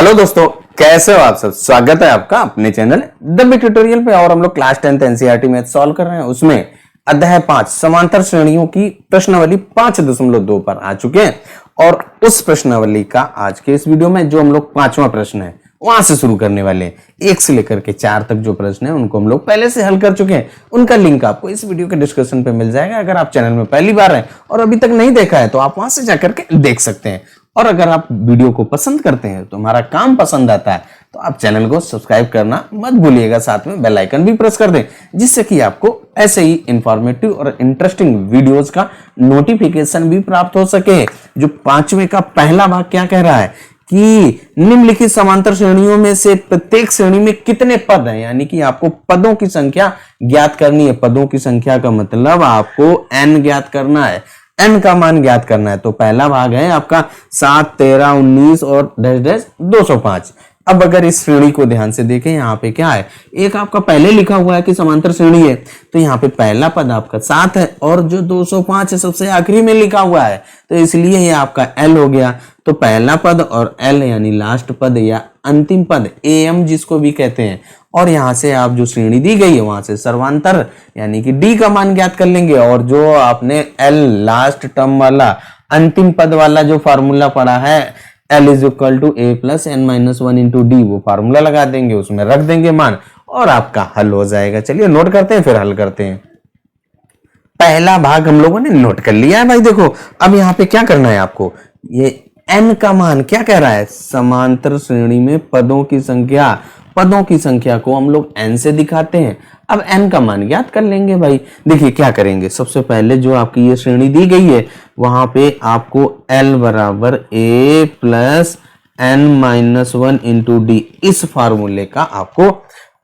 Hello दोस्तों, कैसे हो आप सब। स्वागत है आपका अपने चैनल द बिग ट्यूटोरियल पे। और हम लोग class 10th NCERT math solve कर रहे हैं। उसमें अध्याय 5 समांतर श्रेणियों की प्रश्नावली 5.2 पर आ चुके हैं। और उस प्रश्नावली का आज के इस वीडियो में जो हम लोग 5वां प्रश्न है वहां से शुरू करने वाले हैं। 1 से लेकर के 4 तक जो प्रश्न है उनको हम लोग पहले से हल कर चुके हैं। उनका लिंक आपको इस वीडियो के डिस्क्रिप्शन पे मिल जाएगा। अगर आप चैनल में पहली बार हैं और अभी तक नहीं देखा है तो आप वहां से जाकर के देख सकते हैं। और अगर आप वीडियो को पसंद करते हैं तो हमारा काम पसंद आता है तो आप चैनल को सब्सक्राइब करना मत भूलिएगा। साथ में बेल आइकन भी प्रेस कर दें जिससे कि आपको ऐसे ही इंफॉर्मेटिव और इंटरेस्टिंग वीडियोस का नोटिफिकेशन भी प्राप्त हो सके। जो 5वें का पहला भाग क्या कह रहा है कि निम्नलिखित समांतर श्रेणियों में से प्रत्येक श्रेणी में कितने पद हैं, यानी कि आपको पदों की संख्या ज्ञात करनी है। पदों की संख्या का मतलब आपको n ज्ञात करना है, n का मान ज्ञात करना है। तो पहला भाग है आपका 7, 13, 19 और डैश डैश 205। अब अगर इस श्रेणी को ध्यान से देखें, यहाँ पे क्या है, एक आपका पहले लिखा हुआ है कि समांतर श्रेणी है, तो यहाँ पे पहला पद आपका 7 है और जो 205 है सबसे आखिरी में लिखा हुआ है, तो इसलिए ये आपका L हो गया। तो पहला पद और L यानी लास्ट पद या अंतिम पद AM जिसको भी कहते हैं। और यहाँ से आप जो श्रेणी दी गई है वहां से सर्वांतर यानी कि D का मान ज्ञात कर लेंगे। और जो आपने L लास्ट टर्म वाला अंतिम पद वाला जो फार्मूला पढ़ा है L is equal to A plus N minus 1 into D, वो फार्मूला लगा देंगे, उसमें रख देंगे मान और आपका हल हो जाएगा। चलिए नोट करते हैं फिर हल करते हैं। पहला भाग हम लोगों ने नोट कर लिया है भाई। देखो अब यहाँ पे क्या करना है आपको, ये n का मान क्या कह रहा है, समांतर श्रेणी में पदों की संख्या को हम लोग n से दिखाते हैं। अब n का मान ज्ञात कर लेंगे भाई। देखिए क्या करेंगे, सबसे पहले जो आपकी ये श्रेणी दी गई है वहां पे आपको L बराबर A plus N minus 1 into D इस फार्मूले का आपको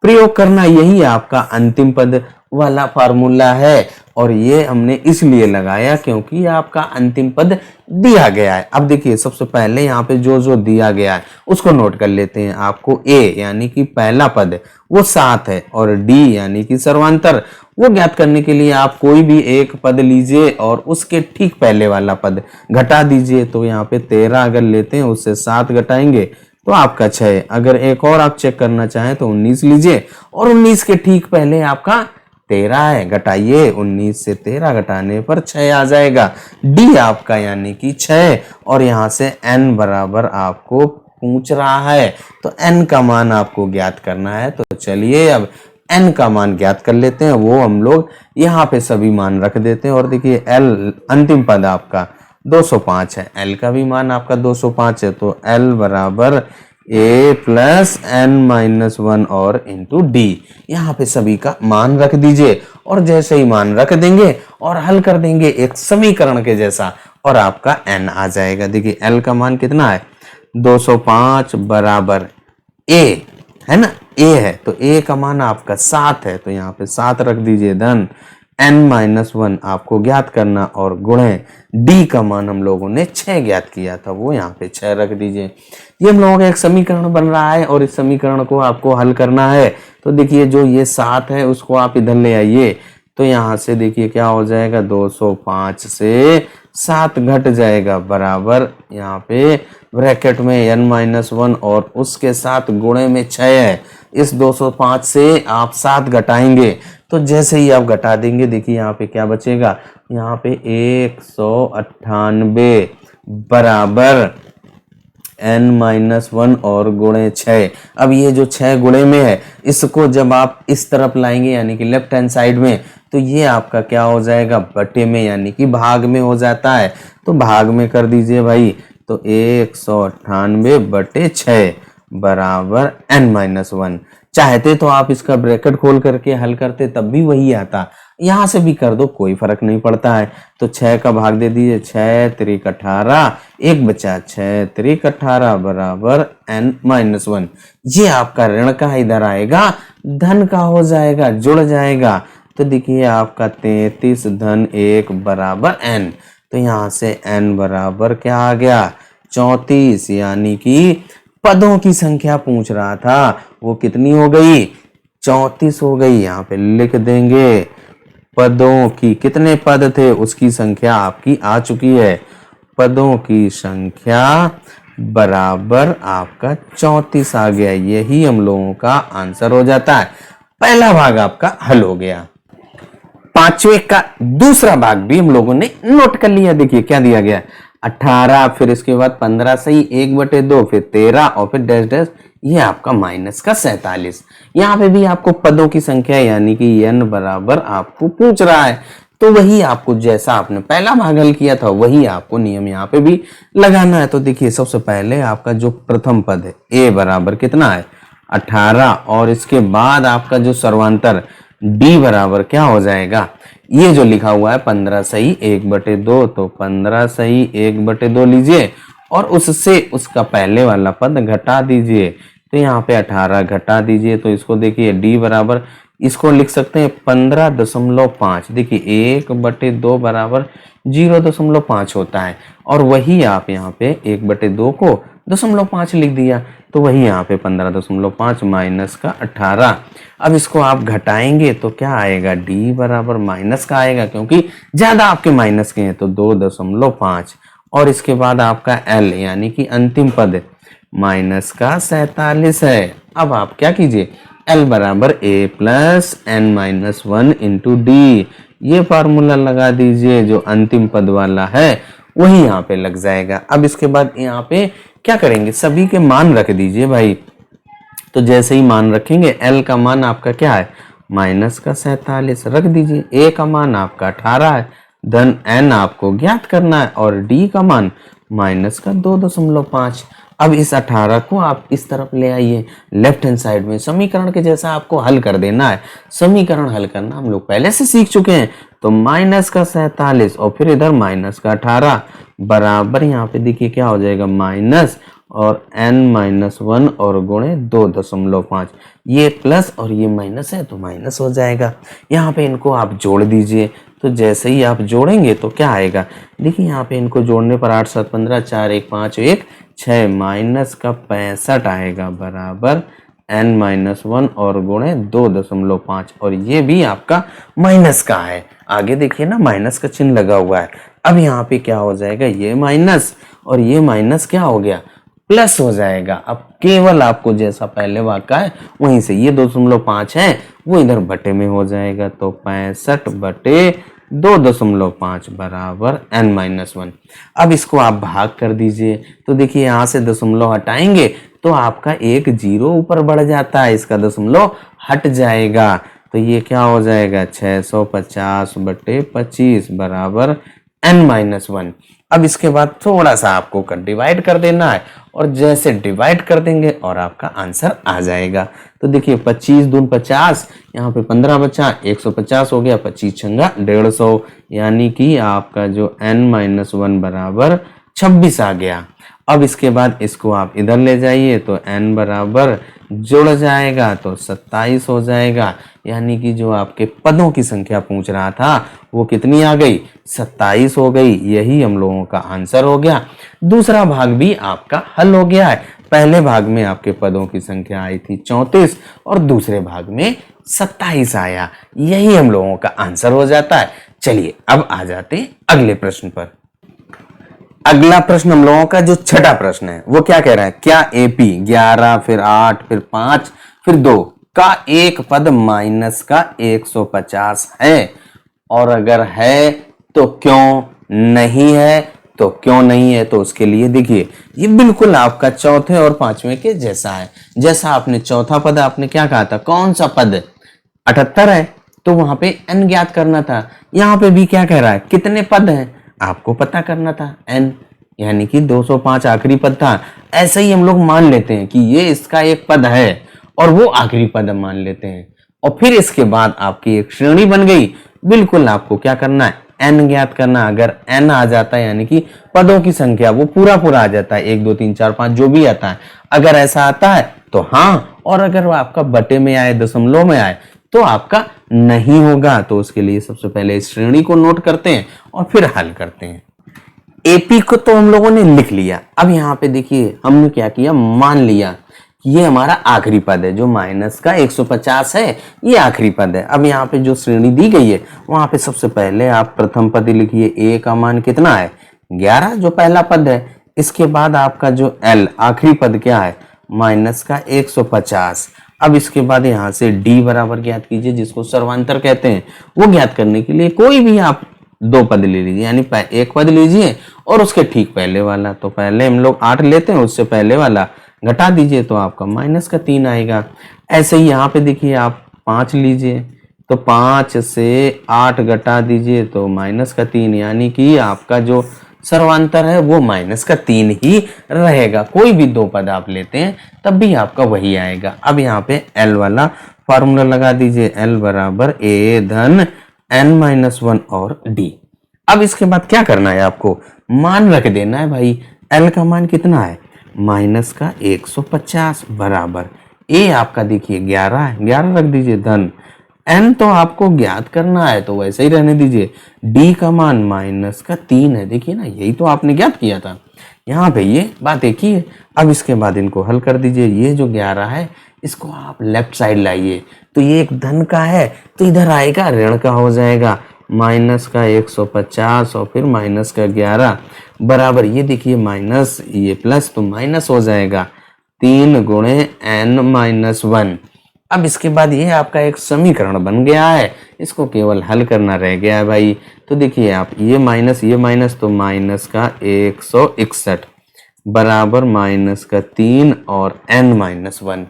प्रयोग करना। यही आपका अंतिम पद वाला फार्मूला है और ये हमने इसलिए लगाया क्योंकि आपका अंतिम पद दिया गया है। अब देखिए सबसे पहले यहाँ पे जो दिया गया है उसको नोट कर लेते हैं। आपको A यानी कि पहला पद वो 7 है और D यानी कि सर्वांतर वो ज्ञात करने के लिए आप कोई भी एक पद लीजिए और उसके ठीक पहले वाला पद घटा दीजिए। तो यहाँ पे 13 अगर लेते हैं उससे 7 घटाएंगे तो आपका 6। अगर एक और आप चेक करना चाहें तो 19 लीजिए और 19 के ठीक पहले आपका 13 है, घटाइए 19 से 13 घटाने पर 6 आ जाएगा। D आपका यानी कि 6 और यहाँ से n बराबर आपको पूछ रहा है तो n का मान आपको ज्ञात करना है। तो चलिए अब n का मान ज्ञात कर लेते हैं। वो हम लोग यहाँ पे सभी मान रख देते हैं और देखिए L अंतिम पद आपका 205 है, L का भी मान आपका 205 है। तो L बराबर A प्लस N माइनस 1 और इंटू D, यहाँ पे सभी का मान रख दीजिए और जैसे ही मान रख देंगे और हल कर देंगे एक समीकरण के जैसा और आपका N आ जाएगा। देखिए L का मान कितना है, 205 बराबर A है ना, A है तो A का मान आपका 7 है, तो यहाँ पे 7 रख दीजिए धन n माइनस 1 आपको ज्ञात करना और गुणे D का मान हम लोगों ने 6 ज्ञात किया था, वो यहाँ पे 6 रख दीजिए। ये हम लोगों का एक समीकरण बन रहा है और इस समीकरण को आपको हल करना है। तो देखिए जो ये 7 है उसको आप इधर ले आइए तो यहाँ से देखिए क्या हो जाएगा, 205 से 7 घट जाएगा बराबर यहाँ पे ब्रैकेट में n माइनस 1 और उसके साथ गुणे में 6 है। इस 205 से आप 7 घटाएंगे तो जैसे ही आप घटा देंगे देखिए यहाँ पे क्या बचेगा, यहाँ पे 198 बराबर n माइनस 1 और गुणे 6। अब ये जो 6 गुणे में है इसको जब आप इस तरफ लाएंगे यानी कि लेफ्ट हैंड साइड में तो ये आपका क्या हो जाएगा, बटे में यानी कि भाग में हो जाता है। तो भाग में कर दीजिए भाई, तो 198 बटे 6 बराबर n माइनस 1। चाहते तो आप इसका ब्रैकेट खोल करके हल करते तब भी वही आता, यहां से भी कर दो कोई फर्क नहीं पड़ता है। तो 6 का भाग दे दीजिए, 6 त्रिक 18, एक बचा 6 त्रिक 18 बराबर n माइनस 1। ये आपका ऋण का इधर आएगा, धन का हो जाएगा, जुड़ जाएगा। तो देखिए आपका 33 धन 1 बराबर n। तो यहाँ से n बराबर क्या आ गया, 34, यानी कि पदों की संख्या पूछ रहा था वो कितनी हो गई, 34 हो गई। यहाँ पे लिख देंगे पदों की, कितने पद थे उसकी संख्या आपकी आ चुकी है। पदों की संख्या बराबर आपका 34 आ गया। यही हम लोगों का आंसर हो जाता है। पहला भाग आपका हल हो गया। पांचवे का दूसरा भाग भी हम लोगों ने नोट कर लिया। देखिए क्या दिया गया, 18, फिर इसके बाद 15 सही 1/2, फिर 13 और फिर डैश डैश, ये आपका माइनस का 47। यहाँ पे भी आपको पदों की संख्या यानी कि n बराबर आपको पूछ रहा है, तो वही आपको जैसा आपने पहला भाग हल किया था वही आपको नियम यहाँ पे भी लगाना है। तो देखिए सबसे पहले आपका जो प्रथम पद है a बराबर कितना है 18, और इसके बाद आपका जो सर्वांतर d बराबर क्या हो जाएगा, ये जो लिखा हुआ है 15 सही 1/2, तो 15 सही 1/2 लीजिए और उससे उसका पहले वाला पद घटा दीजिए। तो यहाँ पे 18 घटा दीजिए, तो इसको देखिए d बराबर इसको लिख सकते हैं 15.5। देखिए 1/2 बराबर 0.5 होता है, और वही आप यहाँ पे 1/2 को 0.5 लिख दिया, तो वही यहाँ पे 15.5 माइनस का 18। अब इसको आप घटाएंगे तो क्या आएगा, d बराबर माइनस का आएगा, क्योंकि ज्यादा आपके माइनस के हैं तो 2.5, और इसके बाद आपका l यानी कि अंतिम पद माइनस का 47 है। अब आप क्या कीजिए, l बराबर a plus n minus 1 into D, ये फार्मूला लगा दीजिए। जो अंतिम पद वाला है वही यहाँ पे लग जाएगा। अब इसके बाद यहाँ पे क्या करेंगे, सभी के मान रख दीजिए भाई। तो जैसे ही मान रखेंगे, l का मान आपका क्या है माइनस का 47 रख दीजिए, a का मान आपका 18 है, धन n आपको ज्ञात करना है, और d का मान माइनस का 2.5। अब इस 18 को आप इस तरफ ले आइए, लेफ्ट हैंड साइड में समीकरण के जैसा आपको हल कर देना है। समीकरण हल करना हम लोग पहले से सीख चुके हैं। तो माइनस का 47 और फिर इधर माइनस का 18 बराबर यहाँ पे देखिए क्या हो जाएगा, माइनस और n-1 और गुणे 2.5, ये प्लस और ये माइनस है तो माइनस हो जाएगा। यहाँ पे इनको आप जोड़ दीजिए। तो जैसे ही आप जोड़ेंगे तो क्या आएगा, देखिए यहाँ पे इनको जोड़ने पर 8 7 15 4 1 5 1 6 माइनस का 65 आएगा, बराबर n-1 और गुणे 2.5, और ये भी आपका माइनस का है। आगे देखिए ना माइनस का चिन्ह लगा हुआ है। अब यहाँ पे क्या हो जाएगा, ये माइनस और ये माइनस क्या हो गया, प्लस हो जाएगा। अब केवल आपको जैसा पहले वाक्य है वहीं से ये 2.5 है वो इधर बटे में हो जाएगा, तो 65/2.5 बराबर n-1। अब इसको आप भाग कर दीजिए। तो देखिए यहाँ से दशमलव हटाएंगे तो आपका एक जीरो ऊपर बढ़ जाता है, इसका दशमलव हट जाएगा, तो ये क्या हो जाएगा 650/25 बराबर n-1। अब इसके बाद थोड़ा सा आपको डिवाइड कर देना है, और जैसे डिवाइड कर देंगे और आपका आंसर आ जाएगा। तो देखिए 25 दून 50, यहाँ पे 15 बचा, 150 हो गया, 25 छंगा 150, यानी कि आपका जो n-1 बराबर 26 आ गया। अब इसके बाद इसको आप इधर ले जाइए तो n बराबर जुड़ जाएगा तो 27 हो जाएगा, यानी कि जो आपके पदों की संख्या पूछ रहा था वो कितनी आ गई, 27 हो गई। यही हम लोगों का आंसर हो गया। दूसरा भाग भी आपका हल हो गया है। पहले भाग में आपके पदों की संख्या आई थी 34 और दूसरे भाग में 27 आया। यही हम लोगों का आंसर हो जाता है। चलिए अब आ जाते हैं अगले प्रश्न पर। अगला प्रश्न हम लोगों का जो छठा प्रश्न है वो क्या कह रहा है, क्या AP 11 फिर 8 फिर 5 फिर 2 का एक पद माइनस का 150 है, और अगर है तो क्यों, नहीं है तो क्यों नहीं है। तो उसके लिए देखिए ये बिल्कुल आपका चौथे और पांचवें के जैसा है। जैसा आपने चौथा पद आपने क्या कहा था, कौन सा पद 78 है तो वहां पे n ज्ञात करना था। यहाँ पे भी क्या कह रहा है, कितने पद हैं आपको पता करना था, n यानी कि 205 आखिरी पद था। ऐसे ही हम लोग मान लेते हैं कि ये इसका एक पद है और वो आखिरी पद मान लेते हैं, और फिर इसके बाद आपकी एक श्रेणी बन गई। बिल्कुल आपको क्या करना है, n ज्ञात करना। अगर n आ जाता है यानी कि पदों की संख्या वो पूरा आ जाता है, 1 2 3 4 5 जो भी आता है। अगर ऐसा आता है तो हाँ, और अगर वो आपका बटे में आए, दशमलव में आए तो आपका नहीं होगा। तो उसके लिए सबसे पहले इस श्रेणी को नोट करते हैं और फिर हल करते हैं। AP को तो हम लोगों ने लिख लिया। अब यहाँ पे देखिए हमने क्या किया, मान लिया कि ये हमारा आखिरी पद है, जो माइनस का 150 है ये आखिरी पद है। अब यहाँ पे जो श्रेणी दी गई है वहां पे सबसे पहले आप प्रथम पद लिखिए, A का मान कितना है 11 जो पहला पद है, इसके बाद आपका जो L आखिरी पद क्या है, माइनस का 150। अब इसके बाद यहाँ से D बराबर ज्ञात कीजिए, जिसको सर्वांतर कहते हैं। वो ज्ञात करने के लिए कोई भी आप दो पद ले लीजिए, यानी एक पद लीजिए और उसके ठीक पहले वाला। तो पहले हम लोग 8 लेते हैं, उससे पहले वाला घटा दीजिए तो आपका माइनस का 3 आएगा। ऐसे ही यहाँ पे देखिए आप 5 लीजिए, तो 5 से 8 घटा दीजिए तो माइनस का 3, यानी कि आपका जो सर्वांतर है वो माइनस का 3 ही रहेगा। कोई भी दो पद आप लेते हैं तब भी आपका वही आएगा। अब यहाँ पे L वाला फार्मूला लगा दीजिए, L बराबर A धन n-1 और D। अब इसके बाद क्या करना है, आपको मान रख देना है भाई। L का मान कितना है, माइनस का 150 बराबर A आपका देखिए 11 है, 11 रख दीजिए, धन n तो आपको ज्ञात करना है तो वैसे ही रहने दीजिए। D का मान माइनस का 3 है, देखिए ना, यही तो आपने ज्ञात किया था। यहाँ पे ये बात एक ही है। अब इसके बाद इनको हल कर दीजिए। ये जो 11 है इसको आप लेफ्ट साइड लाइए, तो ये एक धन का है तो इधर आएगा ऋण का हो जाएगा, माइनस का 150 और फिर माइनस का 11 बराबर, ये देखिए माइनस ये प्लस तो माइनस हो जाएगा 3 गुणे n-1। अब इसके बाद ये आपका एक समीकरण बन गया है, इसको केवल हल करना रह गया है भाई। तो देखिए आप ये माइनस तो माइनस का 161 बराबर माइनस का 3 और n-1।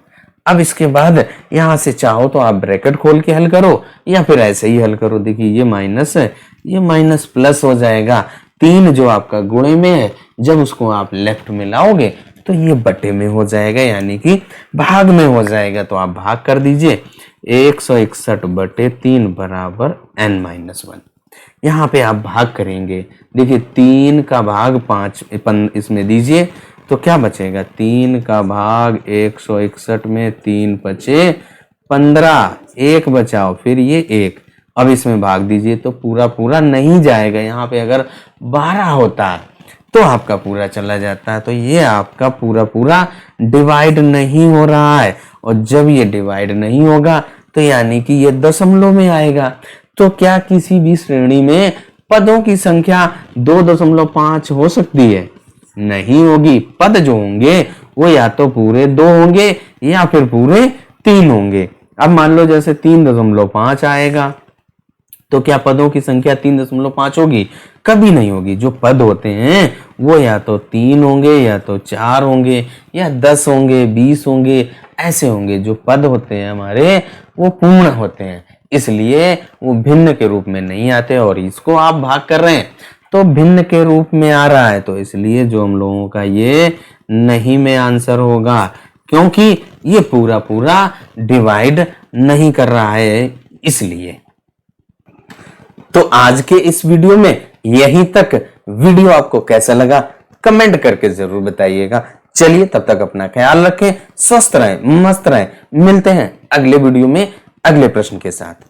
अब इसके बाद यहाँ से चाहो तो आप ब्रैकेट खोल के हल करो या फिर ऐसे ही हल करो। देखिए ये माइनस है, ये माइनस प्लस हो जाएगा, 3 जो आपका गुणे में है जब उसको आप लेफ्ट में लाओगे तो ये बटे में हो जाएगा, यानी कि भाग में हो जाएगा। तो आप भाग कर दीजिए, 161 बटे 3 बराबर n-1। यहाँ पे आप भाग करेंगे, देखिए 3 का भाग 5 इसमें दीजिए तो क्या बचेगा, 3 का भाग 161 में 3 बचे 15, 1 बचाओ फिर ये 1। अब इसमें भाग दीजिए तो पूरा पूरा नहीं जाएगा, यहाँ पे अगर 12 होता तो आपका पूरा चला जाता है। तो ये आपका पूरा पूरा डिवाइड नहीं हो रहा है, और जब ये डिवाइड नहीं होगा तो यानी कि ये दशमलव में आएगा। तो क्या किसी भी श्रेणी में पदों की संख्या 2.5 हो सकती है? नहीं होगी। पद जो होंगे वो या तो पूरे 2 होंगे या फिर पूरे 3 होंगे। अब मान लो जैसे 3.5 आएगा तो क्या पदों की संख्या 3.5 होगी? कभी नहीं होगी। जो पद होते हैं वो या तो 3 होंगे या तो 4 होंगे या 10 होंगे, 20 होंगे, ऐसे होंगे। जो पद होते हैं हमारे वो पूर्ण होते हैं, इसलिए वो भिन्न के रूप में नहीं आते। और इसको आप भाग कर रहे हैं तो भिन्न के रूप में आ रहा है, तो इसलिए जो हम लोगों का ये नहीं में आंसर होगा, क्योंकि ये पूरा पूरा डिवाइड नहीं कर रहा है इसलिए। तो आज के इस वीडियो में यहीं तक। वीडियो आपको कैसा लगा कमेंट करके जरूर बताइएगा। चलिए तब तक अपना ख्याल रखें, स्वस्थ रहें, मस्त रहें। मिलते हैं अगले वीडियो में अगले प्रश्न के साथ।